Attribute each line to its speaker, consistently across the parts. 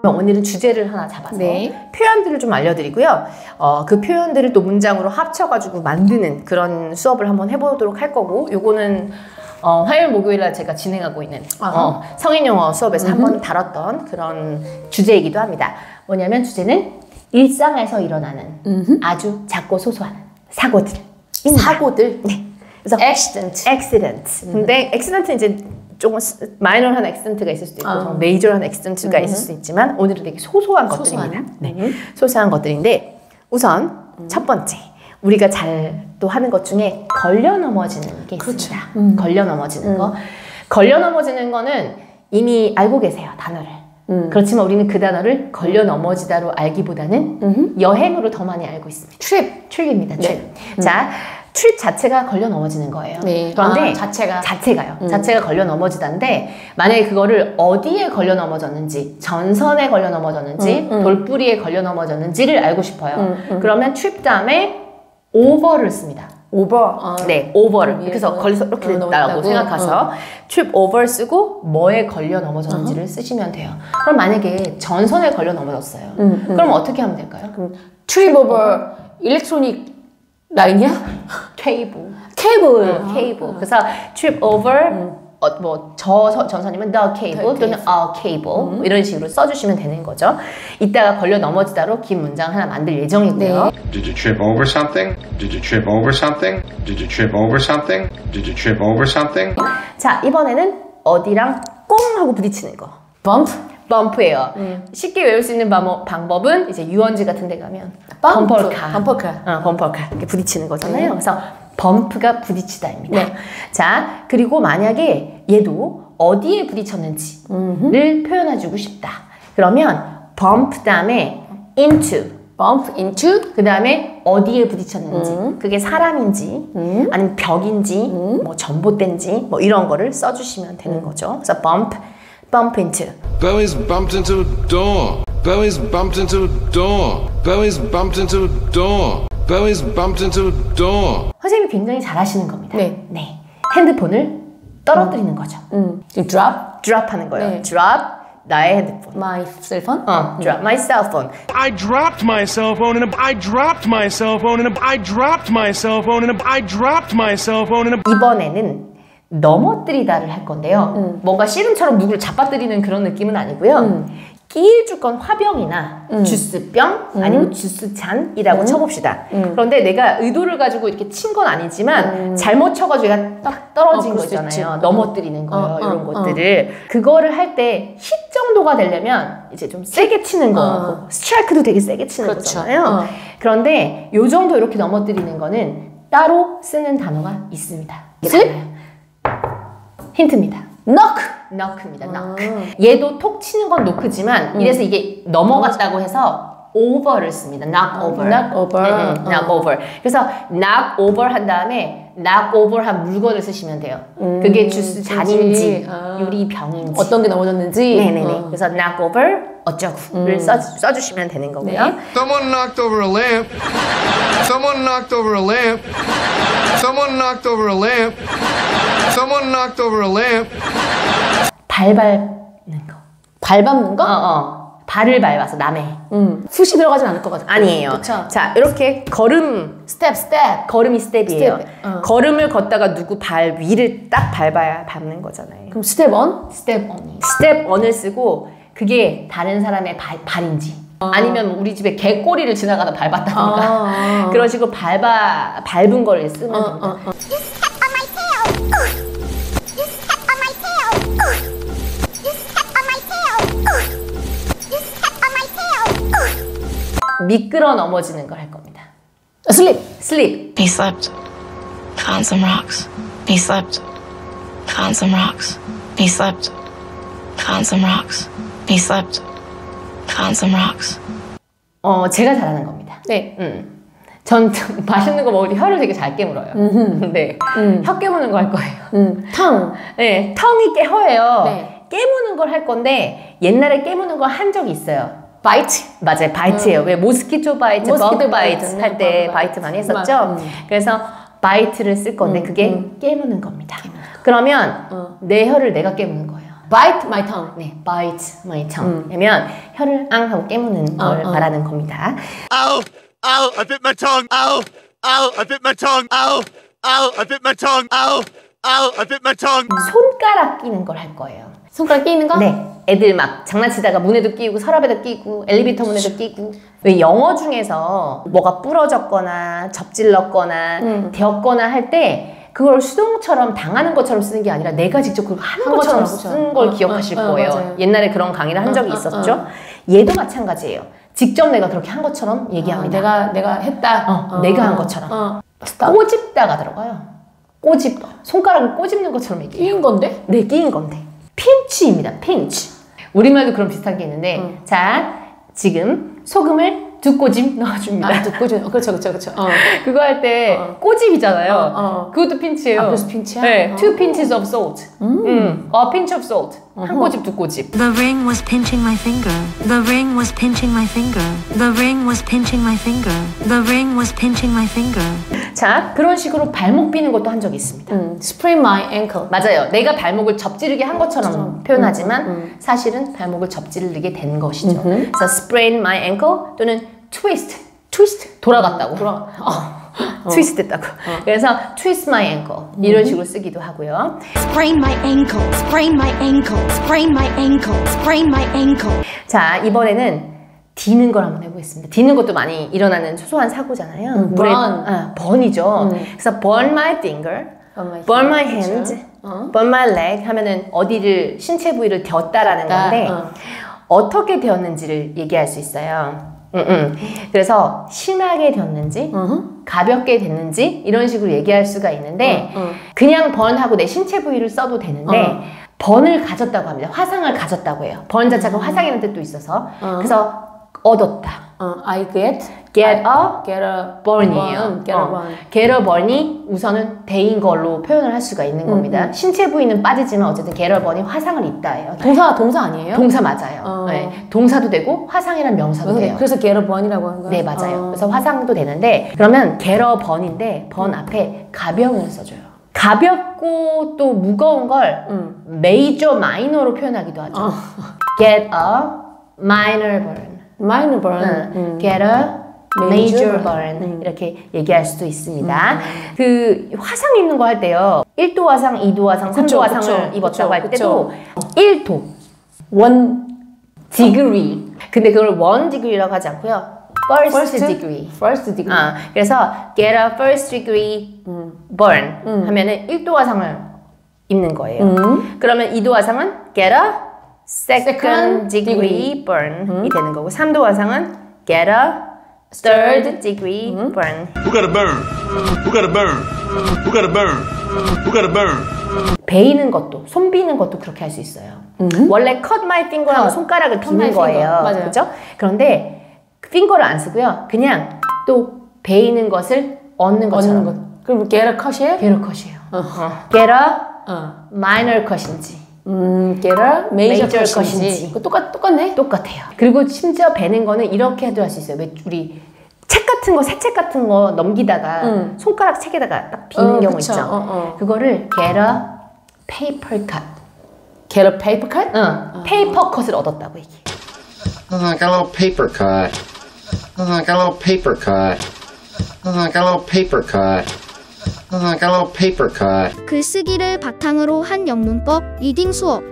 Speaker 1: 오늘은 주제를 하나 잡아서
Speaker 2: 네.
Speaker 1: 표현들을 좀 알려드리고요. 그 표현들을 또 문장으로 합쳐가지고 만드는 그런 수업을 한번 해보도록 할 거고, 요거는 화요일 목요일날 제가 진행하고 있는 성인영어 수업에서 한번 다뤘던 그런 주제이기도 합니다. 뭐냐면 주제는 일상에서 일어나는 아주 작고 소소한 사고들.
Speaker 2: 사고들?
Speaker 1: 네. 그래서 accident. 근데 accident는 이제 조금 마이너한 액센트가 있을 수도 있고 메이저한 액센트가 있을 수 있지만 오늘은 되게 소소한 것들입니다. 네. 소소한 것들인데 우선 첫 번째 우리가 잘 또 하는 것 중에 걸려 넘어지는 게 있습니다. 걸려 넘어지는 거. 걸려 넘어지는 거는 이미 알고 계세요, 단어를. 그렇지만 우리는 그 단어를 걸려 넘어지다로 알기보다는 여행으로 더 많이 알고 있습니다. 트립입니다. 트립. 자, 트립 자체가 걸려 넘어지는 거예요.
Speaker 2: 네.
Speaker 1: 그런데
Speaker 2: 자체가요.
Speaker 1: 자체가 걸려 넘어지다인데 만약에 그거를 어디에 걸려 넘어졌는지, 전선에 걸려 넘어졌는지, 돌부리에 걸려 넘어졌는지를 알고 싶어요. 그러면 트립 다음에 over를 씁니다.
Speaker 2: over.
Speaker 1: 네, over를. 그래서 걸려서 이렇게 됐다고 생각해서 trip over 쓰고 뭐에 걸려 넘어졌는지를 쓰시면 돼요. 그럼 만약에 전선에 걸려 넘어졌어요. 그럼 어떻게 하면 될까요? 그럼
Speaker 2: trip over 일렉트로닉 라인이야?
Speaker 1: 케이블. 그래서 trip over 저 전선이면 the cable 또는 a cable 이런 식으로 써주시면 되는 거죠. 이따가 걸려 넘어지다로 긴 문장 하나 만들 예정이고요.
Speaker 3: Did you trip over something? Did you trip over something? Did you trip over something? Did you trip over something?
Speaker 1: 자, 이번에는 어디랑 꽁 하고 부딪히는 거. 범프예요. 쉽게 외울 수 있는 방법은 이제 유원지 같은 데 가면 범퍼카 이렇게 부딪히는 거잖아요. 그래서 범프가 부딪히다입니다.
Speaker 2: 네.
Speaker 1: 자, 그리고 만약에 얘도 어디에 부딪혔는지를 표현해주고 싶다. 그러면 bump 다음에 into, 그 다음에 어디에 부딪혔는지, 그게 사람인지, 아니면 벽인지, 뭐 전봇대인지, 뭐 이런 거를 써주시면 되는 거죠. 그래서 bump into.
Speaker 4: Bowies bumped into a door. Bowies bumped into a door. Bowies bumped into a door. Bowies bumped into a door.
Speaker 1: 선생님이 굉장히 잘하시는 겁니다.
Speaker 2: 네.
Speaker 1: 핸드폰을 떨어뜨리는 거죠. drop 하는 거예요.
Speaker 2: 네.
Speaker 1: drop 나의 핸드폰.
Speaker 2: my cell phone?
Speaker 1: drop my cell phone.
Speaker 5: I dropped my cell phone and I dropped my cell phone and I dropped my cell phone and I dropped my cell phone and
Speaker 1: 이번에는 넘어뜨리다를 할 건데요. 뭔가 씨름처럼 누구를 잡아뜨리는 그런 느낌은 아니고요. 끼일 줄 건 화병이나 주스병 아니면 주스잔이라고 쳐봅시다. 그런데 내가 의도를 가지고 이렇게 친 건 아니지만 잘못 쳐가지고 얘가 딱 떨어진 거 있잖아요. 넘어뜨리는 거요. 이런 것들을. 그거를 할 때 힛 정도가 되려면 이제 좀 세게 치는 거고 스트라이크도 되게 세게 치는 거잖아요. 그런데 요 정도 이렇게 넘어뜨리는 거는 따로 쓰는 단어가 있습니다. 힌트입니다. knock입니다. knock. 얘도 톡 치는 건 노크지만 이래서 이게 넘어갔다고 해서 over를 씁니다. knock over. 그래서 knock over 한 다음에 knock over 한 물건을 쓰시면 돼요. 그게 주스 잔인지 유리병인지
Speaker 2: 어떤 게 넘어졌는지.
Speaker 1: 네네네. 그래서 knock over 어쩌구를 써주시면 되는 거고요.
Speaker 3: Someone knocked over a lamp. Someone knocked over a lamp. Someone knocked over a lamp. Someone knocked over a lamp.
Speaker 1: 발 밟는 거.
Speaker 2: 발 밟는 거?
Speaker 1: 발을 밟아서 남의.
Speaker 2: 푸시 들어가진 않을 것 같아요.
Speaker 1: 아니에요.
Speaker 2: 그쵸?
Speaker 1: 자, 이렇게 걸음이 스텝이에요. 걸음을 걷다가 누구 발 위를 딱 밟는 거잖아요.
Speaker 2: 그럼 스텝 1?
Speaker 1: 스텝 1을 쓰고 그게 다른 사람의 발인지 아니면 우리 집에 개꼬리를 지나가다 밟았다든가 그런 식으로 밟은 걸 쓰면 됩니다. 미끄러 넘어지는 걸 할 겁니다. sleep.
Speaker 6: He slept. Found some rocks. He slept. Found some rocks. He slept. Found some rocks. He slept. Found some rocks.
Speaker 1: 제가 잘하는 겁니다.
Speaker 2: 네.
Speaker 1: 전 맛있는 거 먹을 때 혀를 되게 잘 깨물어요. 네. 혀 깨무는 거 할 거예요.
Speaker 2: tongue.
Speaker 1: 네. tongue이 혀예요.
Speaker 2: 네.
Speaker 1: 깨무는 걸 할 건데 옛날에 깨무는 걸 한 적이 있어요.
Speaker 2: bite?
Speaker 1: 맞아요. 바이트예요. 왜 모스키토 바이트, 버그 바이트 할 때 바이트 많이 했었죠? 그래서 바이트를 쓸 건데 그게 깨무는 겁니다. 그러면 내 혀를 내가 깨무는 거예요.
Speaker 2: bite my tongue.
Speaker 1: 네, bite my tongue. 하면 혀를 앙 하고 깨무는 걸 말하는 겁니다.
Speaker 7: Ow! Ow! I bit my tongue! Ow! Ow! I bit my tongue! Ow! Ow! I bit my tongue! Ow! Ow! I bit my tongue!
Speaker 1: 손가락 끼는 걸 할 거예요.
Speaker 2: 손가락 끼는 거?
Speaker 1: 네. 애들 막 장난치다가 문에도 끼고 서랍에도 끼고 엘리베이터 문에도 끼고. 왜 영어 중에서 뭐가 부러졌거나 접질렀거나 되었거나 할 때 그걸 수동처럼 당하는 것처럼 쓰는 게 아니라 내가 직접 그걸 하는 것처럼 쓴 걸 기억하실 거예요.
Speaker 2: 맞아요.
Speaker 1: 옛날에 그런 강의를 한 적이 있었죠. 얘도 마찬가지예요. 직접 내가 그렇게 한 것처럼 얘기합니다.
Speaker 2: 내가 했다.
Speaker 1: 내가 한 것처럼. 꼬집다가 들어가요. 꼬집. 손가락을 꼬집는 것처럼 얘기해요.
Speaker 2: 끼인 건데?
Speaker 1: 네, 끼인 건데. 핀치입니다. 핀치. 우리말도 그런 비슷한 게 있는데 자, 지금 소금을 2꼬집 넣어줍니다.
Speaker 2: 2꼬집. 그렇죠.
Speaker 1: 그거 할 때 꼬집이잖아요. 그것도 핀치예요.
Speaker 2: 그래서 핀치야?
Speaker 1: 네, 2 pinches of salt. A pinch of salt. 한 꼬집, 2꼬집.
Speaker 8: The ring was pinching my finger. The ring was pinching my finger. The ring was pinching my finger. The ring was pinching my finger.
Speaker 1: 자, 그런 식으로 발목 비는 것도 한 적이 있습니다.
Speaker 2: sprain my ankle.
Speaker 1: 맞아요. 내가 발목을 접지르게 한 것처럼 표현하지만 사실은 발목을 접지르게 된 것이죠. 그래서 sprain my ankle 또는 twist 돌아갔다고. 트위스트 됐다고. 그래서 twist my ankle 이런 식으로 쓰기도 하고요.
Speaker 8: Sprain my ankle. Sprain my ankle. Sprain my ankle. Sprain my ankle.
Speaker 1: 자, 이번에는 디는 걸 한번 해보겠습니다. 디는 것도 많이 일어나는 소소한 사고잖아요. 번이죠. 그래서 burn my finger, burn my hand, burn my leg 하면은 어디를 신체 부위를 데웠다라는 건데 어떻게 데웠는지를 얘기할 수 있어요. 그래서 심하게 되었는지 가볍게 됐는지 이런 식으로 얘기할 수가 있는데 그냥 번하고 내 신체 부위를 써도 되는데 번을 가졌다고 합니다. 화상을 가졌다고 해요. 번 자체가 화상이라는 뜻도 있어서 그래서 얻었다.
Speaker 2: I get
Speaker 1: a
Speaker 2: burn.
Speaker 1: burn이에요. get a burn이 우선은 대인 걸로 표현을 할 수가 있는 겁니다. 신체 부위는 빠지지만 어쨌든 get a burn이 화상을 입다예요.
Speaker 2: 동사 아니에요?
Speaker 1: 동사 맞아요. 네. 동사도 되고 화상이란 명사도 돼요.
Speaker 2: 그래서 get a burn이라고 하는 거예요?
Speaker 1: 네, 맞아요. 그래서 화상도 되는데 그러면 get a burn인데 burn 앞에 가벼움을 써줘요. 가볍고 또 무거운 걸 major, minor로 표현하기도 하죠. get a minor burn.
Speaker 2: minor burn.
Speaker 1: get a major burn. 이렇게 얘기할 수도 있습니다. 그 화상 입는 거 할 때요. 1도 화상, 2도 화상, 3도 화상을 입었다고 할 때도 1도, 1 degree. 근데 그걸 1 degree라고 하지 않고요. first degree.
Speaker 2: first degree.
Speaker 1: 그래서 get a first degree burn 하면은 1도 화상을 입는 거예요. 그러면 2도 화상은 get a second degree burn이 되는 거고 3도 화상은 get a third degree burn.
Speaker 4: Who got a burn? Who got a burn? Who got a burn? Who got a burn?
Speaker 1: 베이는 것도, 손 비는 것도 그렇게 할 수 있어요. 원래 cut my finger 하면 손가락을 비는 거예요.
Speaker 2: 맞아요.
Speaker 1: 그죠? 그런데 핑거를 안 쓰고요. 그냥 또 베이는 것을 얻는 것처럼.
Speaker 2: 그럼 get a cut이에요?
Speaker 1: get a cut이에요. get a minor cut인지.
Speaker 2: get a major cut인지.
Speaker 1: cut인지.
Speaker 2: 똑같네?
Speaker 1: 똑같아요. 그리고 심지어 베는 거는 이렇게도 할 수 있어요. 왜 우리 책 같은 거, 새책 같은 거 넘기다가 손가락 책에다가 딱 비는 경우
Speaker 2: 그쵸.
Speaker 1: 있죠. 그거를 get a paper cut.
Speaker 2: get a paper cut?
Speaker 1: 페이퍼 컷을 얻었다고 얘기해요.
Speaker 3: I got a little paper cut. I got a little paper cut. I got a little paper cut. I got a little paper cut.
Speaker 9: 글쓰기를 바탕으로 한 영문법 리딩 수업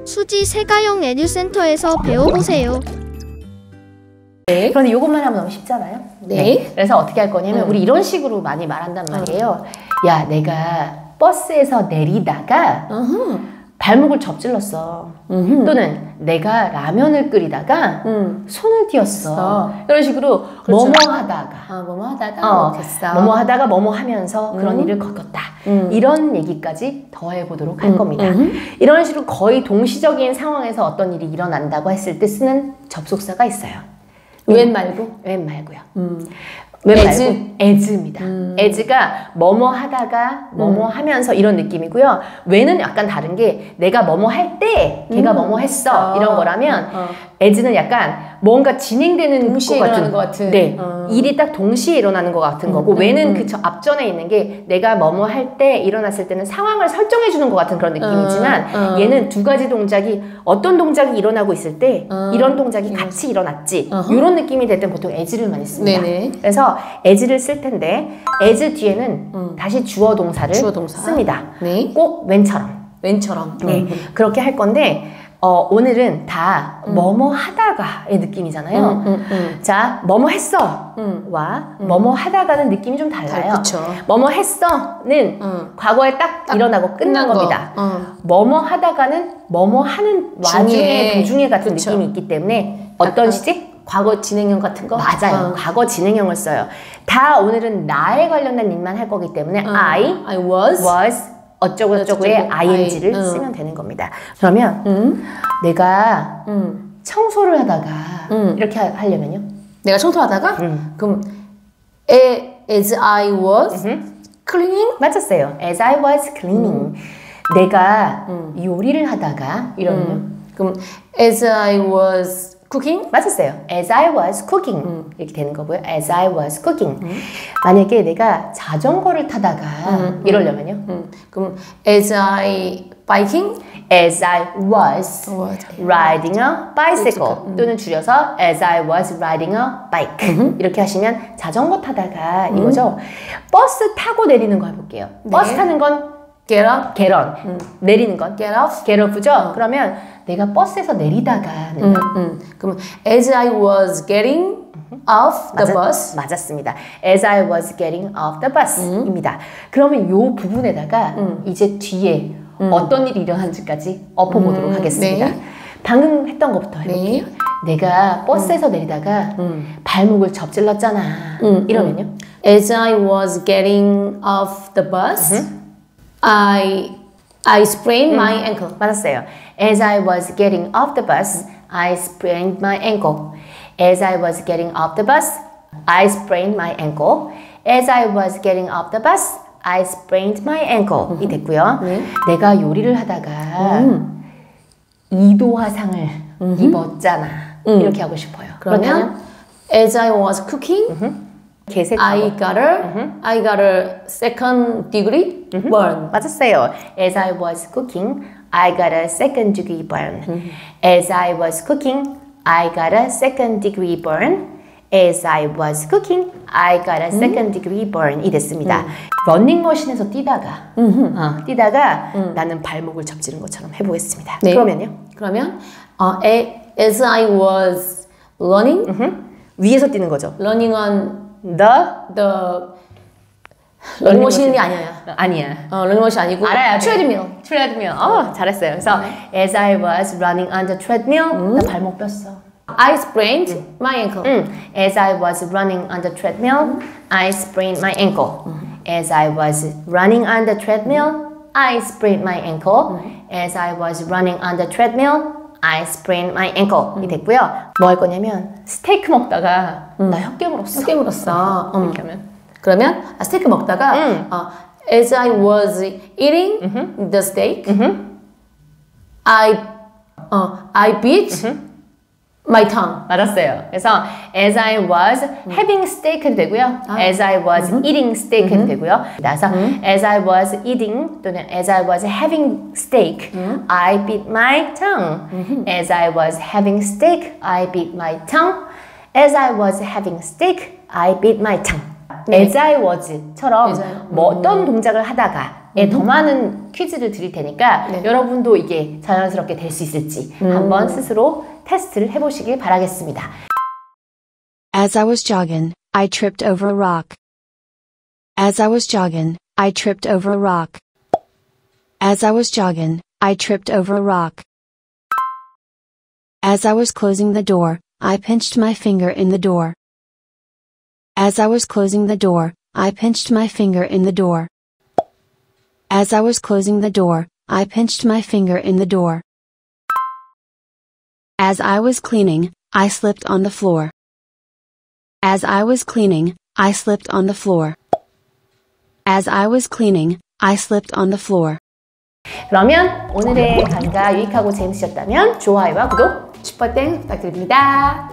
Speaker 9: 수지 세가영 에듀센터에서 배워보세요.
Speaker 1: 네. 그런데 이것만 하면 너무 쉽잖아요.
Speaker 2: 네.
Speaker 1: 그래서 어떻게 할 거냐면 우리 이런 식으로 많이 말한단 말이에요. 야, 내가 버스에서 내리다가 발목을 접질렀어. 또는 내가 라면을 끓이다가 손을 띄었어. 이런 식으로 뭐뭐 하다가
Speaker 2: 뭐뭐 하다가 됐어.
Speaker 1: 뭐뭐 하다가 뭐뭐 하면서 그런 일을 겪었다. 이런 얘기까지 더해보도록 할 겁니다. 이런 식으로 거의 동시적인 상황에서 어떤 일이 일어난다고 했을 때 쓰는 접속사가 있어요.
Speaker 2: when 말고?
Speaker 1: when 말고요. as입니다. as가 뭐뭐 하다가 뭐뭐 하면서 이런 느낌이고요. 왜는 약간 다른 게 내가 뭐뭐 할 때 걔가 뭐뭐 했어 이런 거라면 as는 약간 뭔가 진행되는
Speaker 2: 동시에 일어나는 것 같은.
Speaker 1: 네, 일이 딱 동시에 일어나는 것 같은 거고 왜는 그 앞전에 있는 게 내가 뭐뭐 할 때 일어났을 때는 상황을 설정해 주는 것 같은 그런 느낌이지만 얘는 두 가지 동작이 어떤 동작이 일어나고 있을 때 이런 동작이 같이 일어났지 이런 느낌이 될 땐 보통 as를 많이 씁니다.
Speaker 2: 네네.
Speaker 1: 그래서 as를 쓸 텐데 as 뒤에는 다시 주어 동사를 씁니다.
Speaker 2: 네.
Speaker 1: 꼭 웬처럼. 네. 그렇게 할 건데 오늘은 다 뭐뭐 하다가의 느낌이잖아요. 자, 뭐뭐 했어 와 뭐뭐 하다가는 느낌이 좀 달라요. 뭐뭐 했어는 과거에 딱 일어나고 끝난 겁니다. 뭐뭐 하다가는 뭐뭐 하는 와중에 도중에 같은 느낌이 있기 때문에 어떤 시제?
Speaker 2: 과거 진행형 같은 거?
Speaker 1: 맞아요. 과거 진행형을 써요. 다 오늘은 나에 관련된 일만 할 거기 때문에 I was 어쩌고저쩌고의 ing를 쓰면 되는 겁니다. 그러면 내가 청소를 하다가 이렇게 하려면요?
Speaker 2: 내가 청소하다가? 그럼 as I was cleaning?
Speaker 1: 맞았어요. as I was cleaning. 내가 요리를 하다가 이러면요?
Speaker 2: 그럼 as I was cooking?
Speaker 1: 맞았어요. as I was cooking 이렇게 되는 거고요. as I was cooking. 만약에 내가 자전거를 타다가 이러려면요?
Speaker 2: 그럼 as I biking?
Speaker 1: as I was riding a bicycle 또는 줄여서 as I was riding a bike 이렇게 하시면 자전거 타다가 이거죠. 버스 타고 내리는 거 해볼게요. 버스 타는 건
Speaker 2: get up,
Speaker 1: get on. 내리는 건
Speaker 2: get off,
Speaker 1: get off죠. 그러면 내가 버스에서 내리다가는
Speaker 2: 그럼 as I was getting off the bus.
Speaker 1: 맞았습니다. as I was getting off the bus입니다. 그러면 요 부분에다가 이제 뒤에 어떤 일이 일어난지까지 엎어보도록 하겠습니다.
Speaker 2: 네.
Speaker 1: 방금 했던 것부터 해볼게요. 내가 버스에서 내리다가 발목을 접질렀잖아. 이러면요?
Speaker 2: As I was getting off the bus, I sprained my ankle.
Speaker 1: 맞았어요. As I was getting off the bus, I sprained my ankle. As I was getting off the bus, I sprained my ankle. As I was getting off the bus, I sprained my ankle. 이 됐고요. 내가 요리를 하다가 이도 화상을 입었잖아. 이렇게 하고 싶어요.
Speaker 2: 그러면 as I was cooking, I got a second degree burn.
Speaker 1: 맞았어요. As I was cooking, I got a second degree burn. As I was cooking, I got a second degree burn. As I was cooking, I got a second degree burn. 이 됐습니다. 러닝머신에서 뛰다가 나는 발목을 접지른 것처럼 해보겠습니다.
Speaker 2: 네.
Speaker 1: 그러면
Speaker 2: as I was running,
Speaker 1: 위에서 뛰는 거죠.
Speaker 2: running on
Speaker 1: the
Speaker 2: 러닝머신이
Speaker 1: 아니야.
Speaker 2: 러닝머신 아니고
Speaker 1: 알아야
Speaker 2: 트레드밀.
Speaker 1: 잘했어요. 그래서 as I was running on the treadmill, 나 발목 뼈어.
Speaker 2: I sprained my ankle.
Speaker 1: As I was running on the treadmill, I sprained my ankle. As I was running on the treadmill, I sprained my ankle. As I was running on the treadmill, I sprained my ankle. 이 됐고요. 뭐 할 거냐면 스테이크 먹다가 나 혀깨 물었어. 이렇게 하면
Speaker 2: 그러면 스테이크 먹다가 as I was eating the steak, I bit my tongue.
Speaker 1: 맞았어요. 그래서 as I was having steak도 되고요. as I was eating steak도 되고요. 그래서 as I was eating 또는 as I was having steak, I bit my tongue. As I was having steak, I bit my tongue. As I was having steak, I bit my tongue. as I was처럼 뭐 어떤 동작을 하다가 더 많은 퀴즈를 드릴 테니까 여러분도 이게 자연스럽게 될 수 있을지 한번 스스로 테스트를 해보시길 바라겠습니다.
Speaker 8: As I was jogging, I tripped over a rock. As I was jogging, I tripped over a rock. As I was jogging, I tripped over a rock. As I was closing the door, I pinched my finger in the door. As I was closing the door, I pinched my finger in the door. As I was closing the door, I pinched my finger in the door. As I was cleaning, I slipped on the floor. As I was cleaning, I slipped on the floor. As I was cleaning, I slipped on the floor.
Speaker 1: 그러면 오늘의 강의가 유익하고 재밌으셨다면 좋아요와 구독, 슈퍼땡 부탁드립니다.